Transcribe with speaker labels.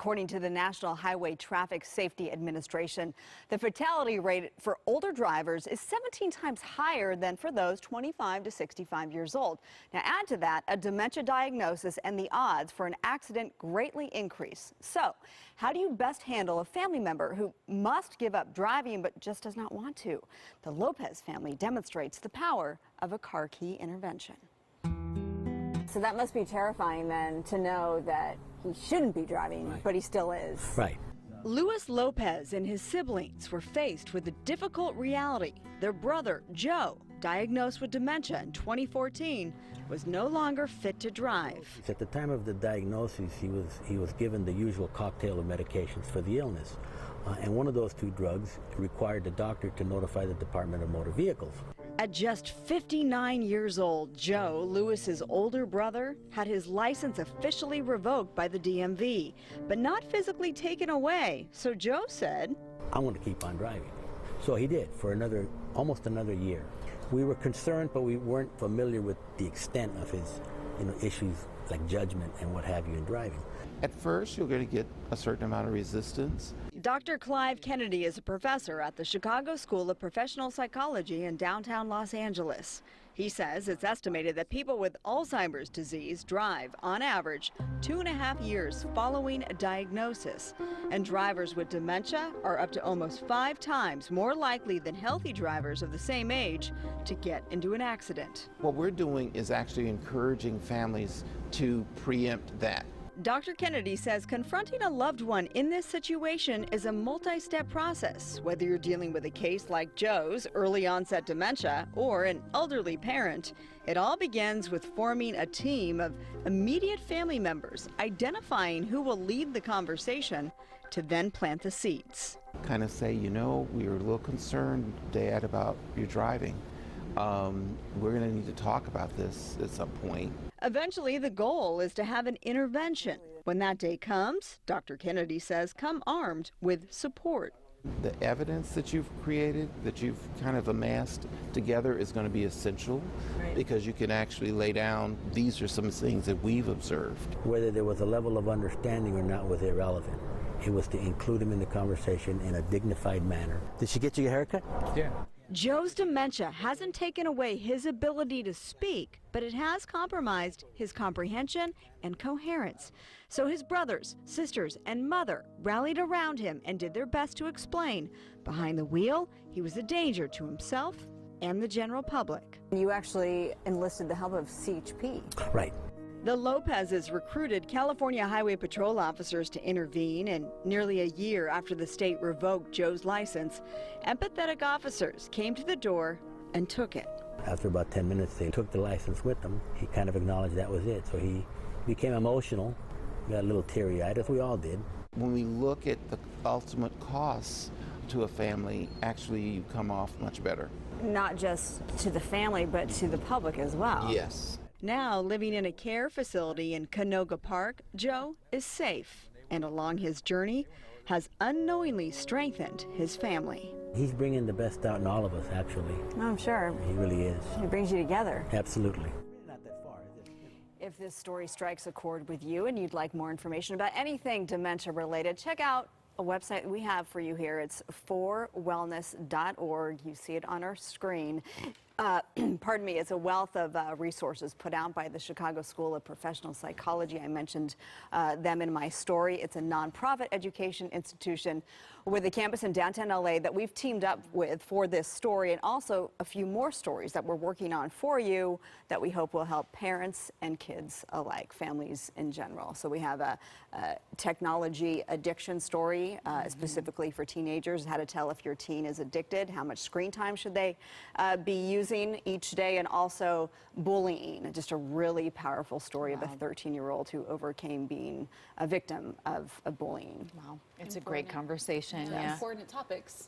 Speaker 1: According to the National Highway Traffic Safety Administration, the fatality rate for older drivers is 17 times higher than for those 25 to 65 years old. Now add to that a dementia diagnosis and the odds for an accident greatly increase. So how do you best handle a family member who must give up driving but just does not want to? The Lopez family demonstrates the power of a car key intervention. So that must be terrifying then, to know that he shouldn't be driving, right, but he still is.
Speaker 2: Right.
Speaker 1: Luis Lopez and his siblings were faced with a difficult reality. Their brother, Joe, diagnosed with dementia in 2014, was no longer fit to drive.
Speaker 2: At the time of the diagnosis, he was given the usual cocktail of medications for the illness. And one of those two drugs required the doctor to notify the Department of Motor Vehicles.
Speaker 1: At just 59 years old, Joe, Lewis's older brother, had his license officially revoked by the DMV, but not physically taken away. So Joe said,
Speaker 2: "I want to keep on driving." So he did for almost another year. We were concerned, but we weren't familiar with the extent of his issues like judgment and what have you in driving.
Speaker 3: At first, you're going to get a certain amount of resistance.
Speaker 1: Dr. Clive Kennedy is a professor at the Chicago School of Professional Psychology in downtown Los Angeles. He says it's estimated that people with Alzheimer's disease drive, on average, 2.5 years following a diagnosis. And drivers with dementia are up to almost 5 times more likely than healthy drivers of the same age to get into an accident.
Speaker 3: What we're doing is actually encouraging families to preempt that.
Speaker 1: Dr. Kennedy says confronting a loved one in this situation is a multi-step process. Whether you're dealing with a case like Joe's, early onset dementia, or an elderly parent, it all begins with forming a team of immediate family members, identifying who will lead the conversation to then plant the seeds.
Speaker 3: Kind of say, we were a little concerned, Dad, about your driving. We're going to need to talk about this at some point.
Speaker 1: Eventually, the goal is to have an intervention. When that day comes, Dr. Kennedy says, come armed with support.
Speaker 3: The evidence that you've created, that you've kind of amassed together is going to be essential, right, because you can actually lay down, these are some things that we've observed.
Speaker 2: Whether there was a level of understanding or not was irrelevant. It was to include him in the conversation in a dignified manner. Did she get you a haircut?
Speaker 3: Yeah.
Speaker 1: Joe's dementia hasn't taken away his ability to speak, but it has compromised his comprehension and coherence. So his brothers, sisters, and mother rallied around him and did their best to explain. Behind the wheel, he was a danger to himself and the general public. You actually enlisted the help of CHP.
Speaker 2: Right.
Speaker 1: The Lopezes recruited California Highway Patrol officers to intervene, and nearly a year after the state revoked Joe's license, empathetic officers came to the door and took it.
Speaker 2: After about 10 minutes, they took the license with them. He kind of acknowledged that was it, so he became emotional, got a little teary-eyed, as we all did.
Speaker 3: When we look at the ultimate costs to a family, actually you come off much better.
Speaker 1: Not just to the family, but to the public as well.
Speaker 3: Yes.
Speaker 1: Now, living in a care facility in Canoga Park, Joe is safe, and along his journey has unknowingly strengthened his family.
Speaker 2: He's bringing the best out in all of us, actually.
Speaker 1: I'm sure.
Speaker 2: He really is.
Speaker 1: He brings you together.
Speaker 2: Absolutely.
Speaker 1: If this story strikes a chord with you and you'd like more information about anything dementia related, check out a website we have for you here. It's forwellness.org. You see it on our screen. Pardon me, it's a wealth of resources put out by the Chicago School of Professional Psychology. I mentioned them in my story. It's a nonprofit education institution with a campus in downtown LA that we've teamed up with for this story, and also a few more stories that we're working on for you that we hope will help parents and kids alike, families in general. So we have a technology addiction story specifically for teenagers, how to tell if your teen is addicted, how much screen time should they be using each day, and also bullying. Just a really powerful story of a 13-year-old who overcame being a victim of bullying.
Speaker 4: Wow, it's a great conversation. Yeah.
Speaker 5: Important topics.